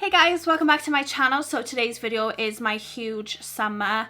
Hey guys, welcome back to my channel. So today's video is my huge summer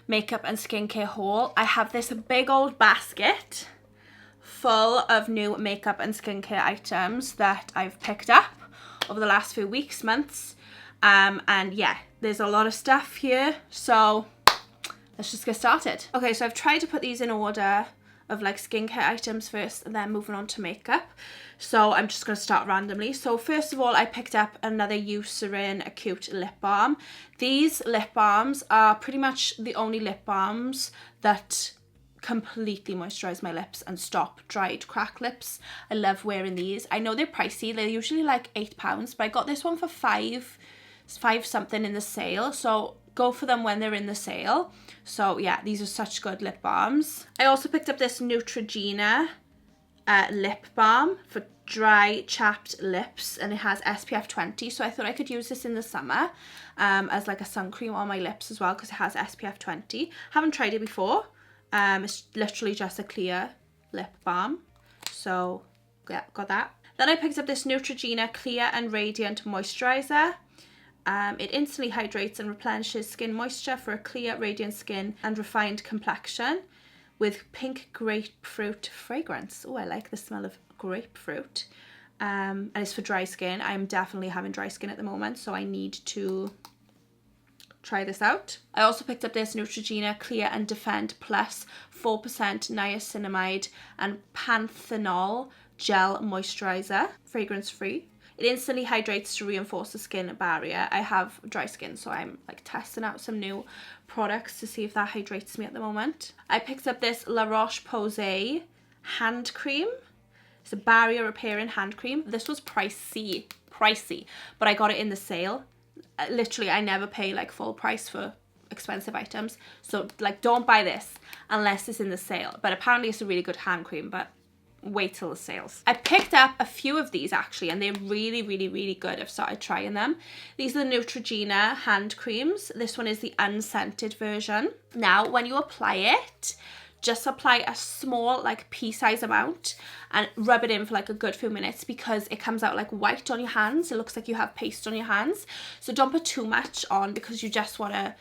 makeup and skincare haul. I have this big old basket full of new makeup and skincare items that I've picked up over the last few weeks, months. And yeah, there's a lot of stuff here. So let's just get started. Okay, so I've tried to put these in order of like skincare items first and then moving on to makeup. So I'm just going to start randomly. So first of all, I picked up another Eucerin Acute Lip Balm. These lip balms are pretty much the only lip balms that completely moisturize my lips and stop dried cracked lips. I love wearing these. I know they're pricey. They're usually like £8, but I got this one for five something in the sale. So go for them when they're in the sale. So yeah, these are such good lip balms. I also picked up this Neutrogena lip balm for dry chapped lips, and it has SPF 20, so I thought I could use this in the summer as like a sun cream on my lips as well because it has SPF 20. Haven't tried it before. It's literally just a clear lip balm, so yeah, got that. Then I picked up this Neutrogena Clear and Radiant Moisturizer. It instantly hydrates and replenishes skin moisture for a clear, radiant skin and refined complexion with pink grapefruit fragrance. Oh, I like the smell of grapefruit. And it's for dry skin. I'm definitely having dry skin at the moment, so I need to try this out. I also picked up this Neutrogena Clear and Defend Plus 4% niacinamide and panthenol gel moisturizer, fragrance free. It instantly hydrates to reinforce the skin barrier. I have dry skin, so I'm like testing out some new products to see if that hydrates me at the moment. I picked up this La Roche-Posay hand cream. It's a barrier repairing hand cream. This was pricey, but I got it in the sale. Literally, I never pay like full price for expensive items. So like, don't buy this unless it's in the sale. But apparently it's a really good hand cream, but wait till the sales. I picked up a few of these actually, and they're really good. I've started trying them. These are the Neutrogena hand creams. This one is the unscented version. Now when you apply it, just apply a small like pea-size amount and rub it in for like a good few minutes because it comes out like white on your hands. It looks like you have paste on your hands. So don't put too much on because you just want to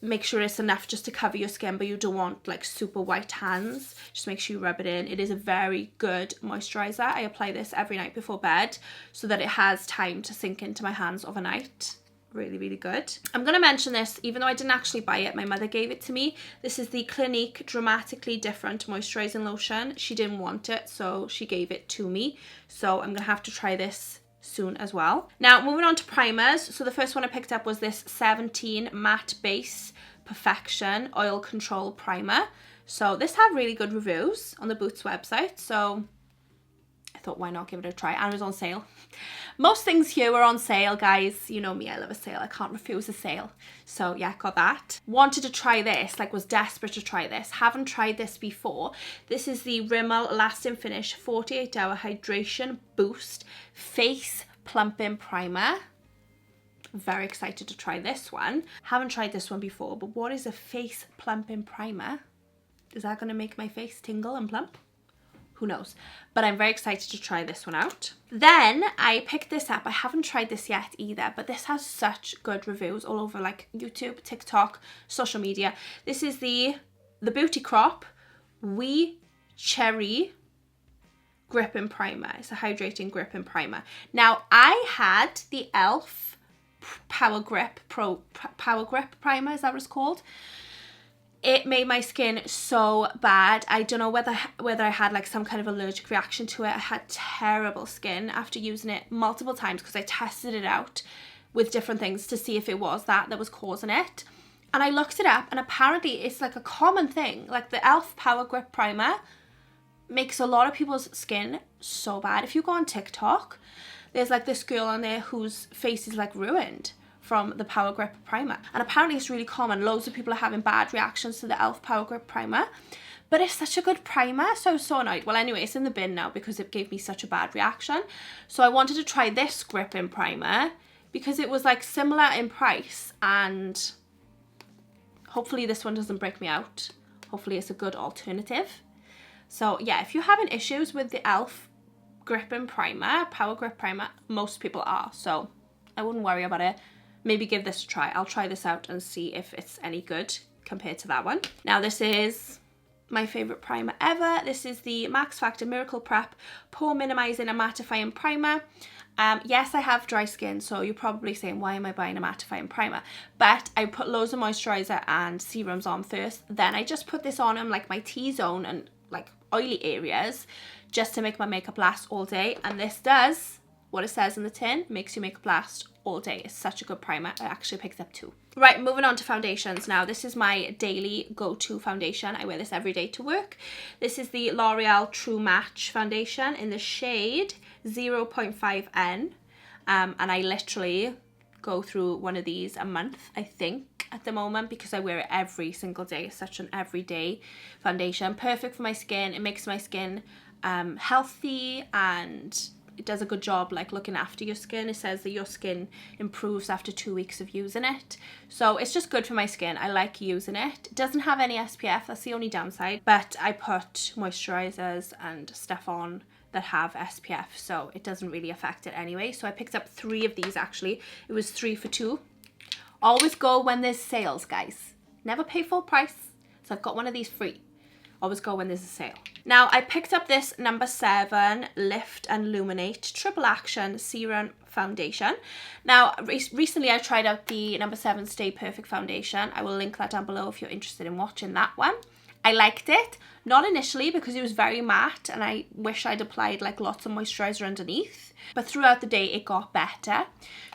make sure it's enough just to cover your skin, but you don't want like super white hands. Just make sure you rub it in. It is a very good moisturizer. I apply this every night before bed so that it has time to sink into my hands overnight. Really good. I'm going to mention this even though I didn't actually buy it. My mother gave it to me. This is the Clinique Dramatically Different Moisturizing Lotion. She didn't want it, so she gave it to me. So I'm going to have to try this soon as well. Now moving on to primers. So the first one I picked up was this 17 Matte Base Perfection Oil Control Primer. So this had really good reviews on the Boots website, so I thought why not give it a try, and it was on sale. Most things here were on sale, guys. You know me, I love a sale. I can't refuse a sale. So yeah, got that. Wanted to try this, like was desperate to try this. Haven't tried this before. This is the Rimmel Lasting Finish 48-Hour Hydration Boost Face Plumping Primer. Very excited to try this one. Haven't tried this one before, but what is a face plumping primer? Is that going to make my face tingle and plump? Who knows? But I'm very excited to try this one out. Then I picked this up. I haven't tried this yet either, but this has such good reviews all over like YouTube, TikTok, social media. This is the Beauty Crop Cheri Gripping Primer. It's a hydrating gripping primer. Now I had the e.l.f. Power Grip Primer, is that what it's called? It made my skin so bad. I don't know whether I had like some kind of allergic reaction to it. I had terrible skin after using it multiple times because I tested it out with different things to see if it was that was causing it. And I looked it up, and apparently it's like a common thing. Like the e.l.f. Power Grip Primer makes a lot of people's skin so bad. If you go on TikTok, there's like this girl on there whose face is like ruined from the Power Grip Primer. And apparently it's really common. Loads of people are having bad reactions to the e.l.f. Power Grip Primer. But it's such a good primer, so I was so annoyed. Well, anyway, it's in the bin now because it gave me such a bad reaction. So I wanted to try this gripping primer because it was like similar in price, and hopefully this one doesn't break me out. Hopefully it's a good alternative. So yeah, if you're having issues with the e.l.f. gripping primer, Power Grip Primer, most people are. So I wouldn't worry about it. Maybe give this a try. I'll try this out and see if it's any good compared to that one. Now this is my favourite primer ever. This is the Max Factor Miracle Prep Pore Minimizing and Mattifying Primer. Yes, I have dry skin, so you're probably saying, why am I buying a mattifying primer? But I put loads of moisturiser and serums on first. Then I just put this on like my T-zone and like oily areas just to make my makeup last all day. And this does what it says in the tin, makes your makeup last all day. It's such a good primer. I actually picked up 2. Right, moving on to foundations now. This is my daily go-to foundation. I wear this every day to work. This is the L'Oreal True Match foundation in the shade 0.5N. And I literally go through one of these a month, I think, at the moment, because I wear it every single day. It's such an everyday foundation. Perfect for my skin. It makes my skin healthy, and it does a good job like looking after your skin. It says that your skin improves after 2 weeks of using it. So it's just good for my skin. I like using it. It doesn't have any SPF, that's the only downside. But I put moisturizers and stuff on that have SPF, so it doesn't really affect it anyway. So I picked up 3 of these actually. It was 3 for 2. Always go when there's sales, guys. Never pay full price. So I've got one of these free. Always go when there's a sale. Now I picked up this number 7 Lift and Luminate Triple Action Serum Foundation. Now recently I tried out the number 7 Stay Perfect Foundation. I will link that down below if you're interested in watching that one. I liked it, not initially because it was very matte and I wish I'd applied like lots of moisturizer underneath, but throughout the day it got better.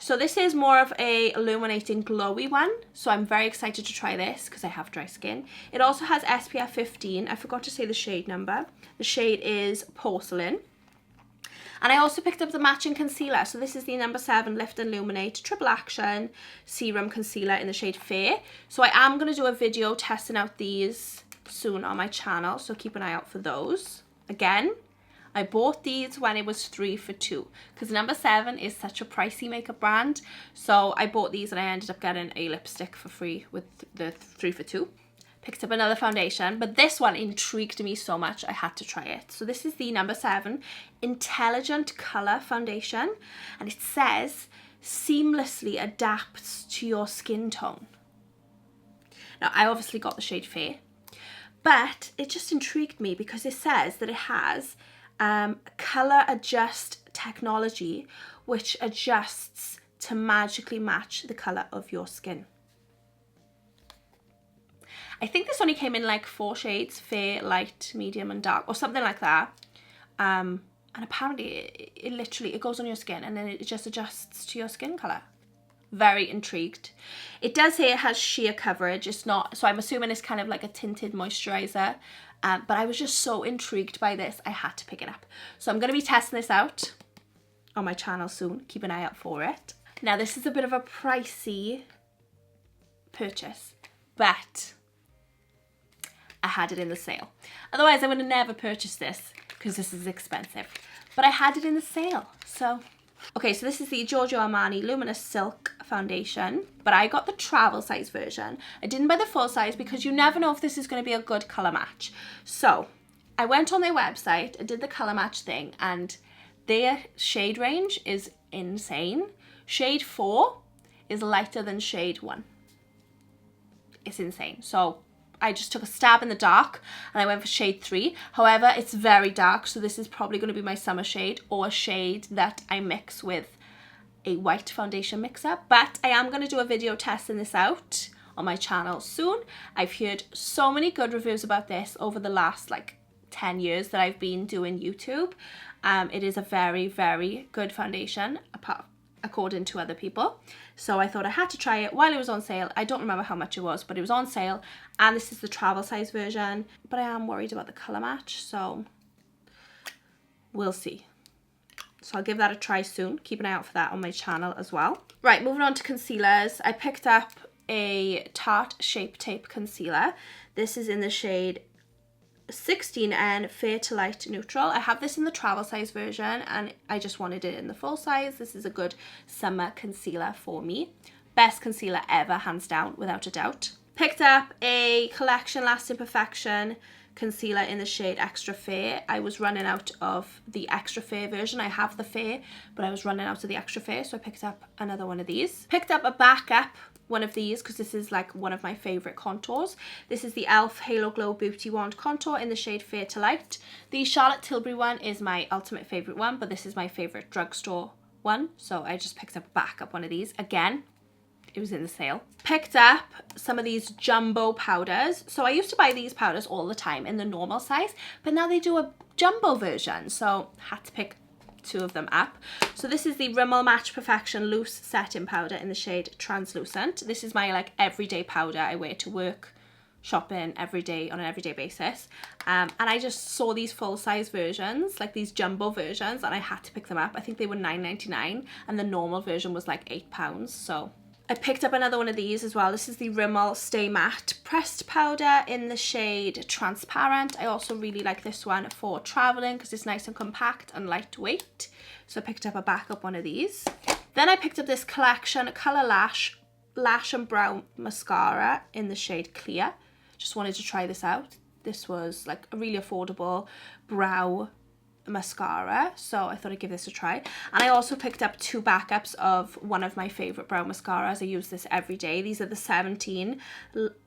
So this is more of a illuminating glowy one, so I'm very excited to try this because I have dry skin. It also has SPF 15. I forgot to say the shade number. The shade is Porcelain. And I also picked up the matching concealer. So this is the number 7 Lift and Luminate Triple Action Serum Concealer in the shade Fair. So I am going to do a video testing out these soon on my channel, so keep an eye out for those. Again, I bought these when it was 3 for 2 because number 7 is such a pricey makeup brand. So I bought these and I ended up getting a lipstick for free with the 3 for 2. Picked up another foundation, but this one intrigued me so much I had to try it. So this is the number 7 Intelligent Color Foundation, and it says seamlessly adapts to your skin tone. Now I obviously got the shade Fair, but it just intrigued me because it says that it has color adjust technology which adjusts to magically match the color of your skin. I think this only came in like 4 shades, fair, light, medium and dark, or something like that. And apparently it literally goes on your skin and then it just adjusts to your skin color. Very intrigued. It does say it has sheer coverage. It's not, so I'm assuming it's kind of like a tinted moisturizer. But I was just so intrigued by this, I had to pick it up. So I'm going to be testing this out on my channel soon. Keep an eye out for it. Now this is a bit of a pricey purchase, but I had it in the sale. Otherwise I would have never purchased this because this is expensive. But I had it in the sale, so... Okay, so this is the Giorgio Armani Luminous Silk Foundation, but I got the travel size version. I didn't buy the full size because you never know if this is going to be a good colour match. So I went on their website, I did the colour match thing, and their shade range is insane. Shade 4 is lighter than shade 1. It's insane. So I just took a stab in the dark and I went for shade 3. However, it's very dark, so this is probably going to be my summer shade or a shade that I mix with a white foundation mixer. But I am going to do a video testing this out on my channel soon. I've heard so many good reviews about this over the last like 10 years that I've been doing YouTube. It is a very, very good foundation according to other people. So I thought I had to try it while it was on sale. I don't remember how much it was, but it was on sale. And this is the travel size version. But I am worried about the colour match, so we'll see. So I'll give that a try soon. Keep an eye out for that on my channel as well. Right, moving on to concealers. I picked up a Tarte Shape Tape Concealer. This is in the shade 16N Fair to Light Neutral. I have this in the travel size version and I just wanted it in the full size. This is a good summer concealer for me. Best concealer ever, hands down, without a doubt. Picked up a Collection Lasting Perfection concealer in the shade Extra Fair. I was running out of the Extra Fair version. I have the Fair, but I was running out of the Extra Fair, so I picked up another one of these. Picked up a backup one of these because this is like one of my favorite contours. This is the e.l.f. Halo Glow Beauty Wand contour in the shade Fair to Light. The Charlotte Tilbury one is my ultimate favorite one, but this is my favorite drugstore one, so I just picked up a backup one of these. Again, it was in the sale. Picked up some of these jumbo powders. So I used to buy these powders all the time in the normal size, but now they do a jumbo version, so had to pick 2 of them up. So this is the Rimmel Match Perfection Loose Setting Powder in the shade Translucent. This is my like everyday powder I wear to work, shopping every day on an everyday basis. And I just saw these full-size versions, like these jumbo versions, and I had to pick them up. I think they were $9.99 and the normal version was like £8, so I picked up another one of these as well. This is the Rimmel Stay Matte Pressed Powder in the shade Transparent. I also really like this one for traveling because it's nice and compact and lightweight. So I picked up a backup one of these. Then I picked up this collection Colour Lash and Brow Mascara in the shade Clear. Just wanted to try this out. This was like a really affordable brow mascara, so I thought I'd give this a try. And I also picked up 2 backups of one of my favorite brow mascaras. I use this every day. These are the 17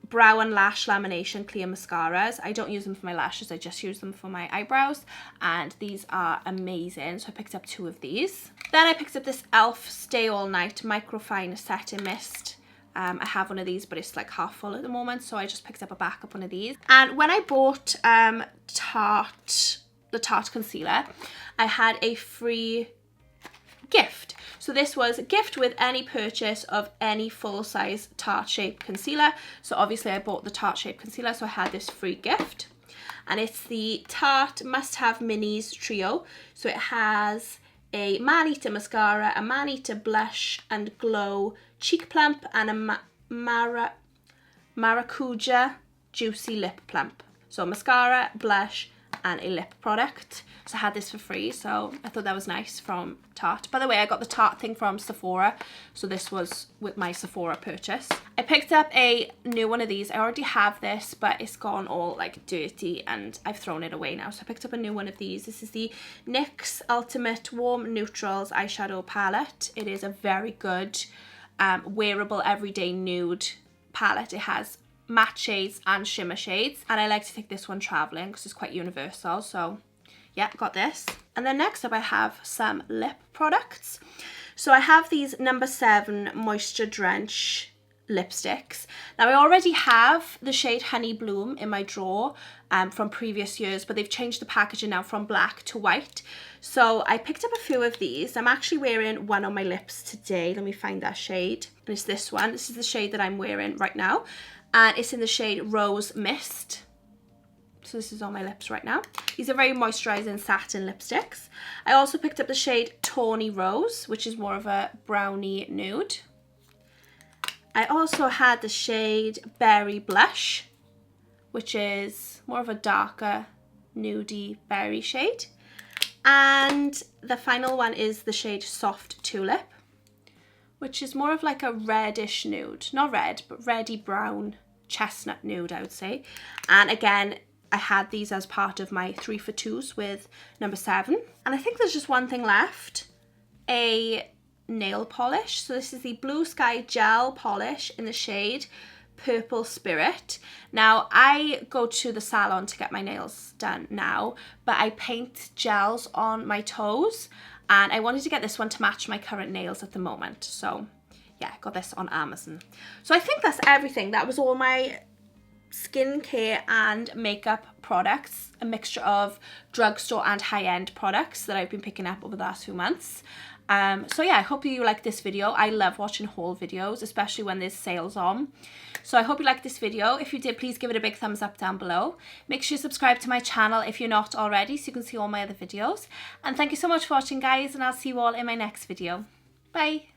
Brow and Lash Lamination Clear Mascaras. I don't use them for my lashes, I just use them for my eyebrows, and these are amazing, so I picked up 2 of these. Then I picked up this e.l.f. Stay All Night Microfine Setting Mist. I have one of these, but it's like half full at the moment, so I just picked up a backup one of these. And when I bought the Tarte concealer, I had a free gift. So this was a gift with any purchase of any full-size Tarte Shape concealer. So obviously I bought the Tarte Shape concealer, so I had this free gift. And it's the Tarte Must Have Minis Trio. So it has a Man-Eater mascara, a Man-Eater blush and glow cheek plump, and a Maracuja Juicy Lip Plump. So mascara, blush, and a lip product. So I had this for free, so I thought that was nice from Tarte. By the way, I got the Tarte thing from Sephora, so this was with my Sephora purchase. I picked up a new one of these. I already have this, but it's gone all like dirty and I've thrown it away now. So I picked up a new one of these. This is the NYX Ultimate Warm Neutrals Eyeshadow Palette. It is a very good wearable everyday nude palette. It has matte shades and shimmer shades, and I like to take this one traveling because it's quite universal. So yeah, got this. And then next up I have some lip products. So I have these number 7 Moisture Drench lipsticks. Now I already have the shade Honey Bloom in my drawer from previous years, but they've changed the packaging now from black to white. So I picked up a few of these. I'm actually wearing one on my lips today. Let me find that shade. And it's this one. This is the shade that I'm wearing right now. And it's in the shade Rose Mist. So this is on my lips right now. These are very moisturising satin lipsticks. I also picked up the shade Tawny Rose, which is more of a brownie nude. I also had the shade Berry Blush, which is more of a darker nudie berry shade. And the final one is the shade Soft Tulip, which is more of like a reddish nude. Not red, but reddy brown chestnut nude, I would say. And again, I had these as part of my 3 for 2s with number 7. And I think there's just one thing left. A nail polish. So this is the Blue Sky Gel Polish in the shade Purple Spirit. Now I go to the salon to get my nails done now, but I paint gels on my toes, and I wanted to get this one to match my current nails at the moment. So yeah, I got this on Amazon. So I think that's everything. That was all my skincare and makeup products, a mixture of drugstore and high-end products that I've been picking up over the last few months. So yeah, I hope you like this video. I love watching haul videos, especially when there's sales on. So I hope you liked this video. If you did, please give it a big thumbs up down below. Make sure you subscribe to my channel if you're not already, so you can see all my other videos. And thank you so much for watching, guys, and I'll see you all in my next video. Bye.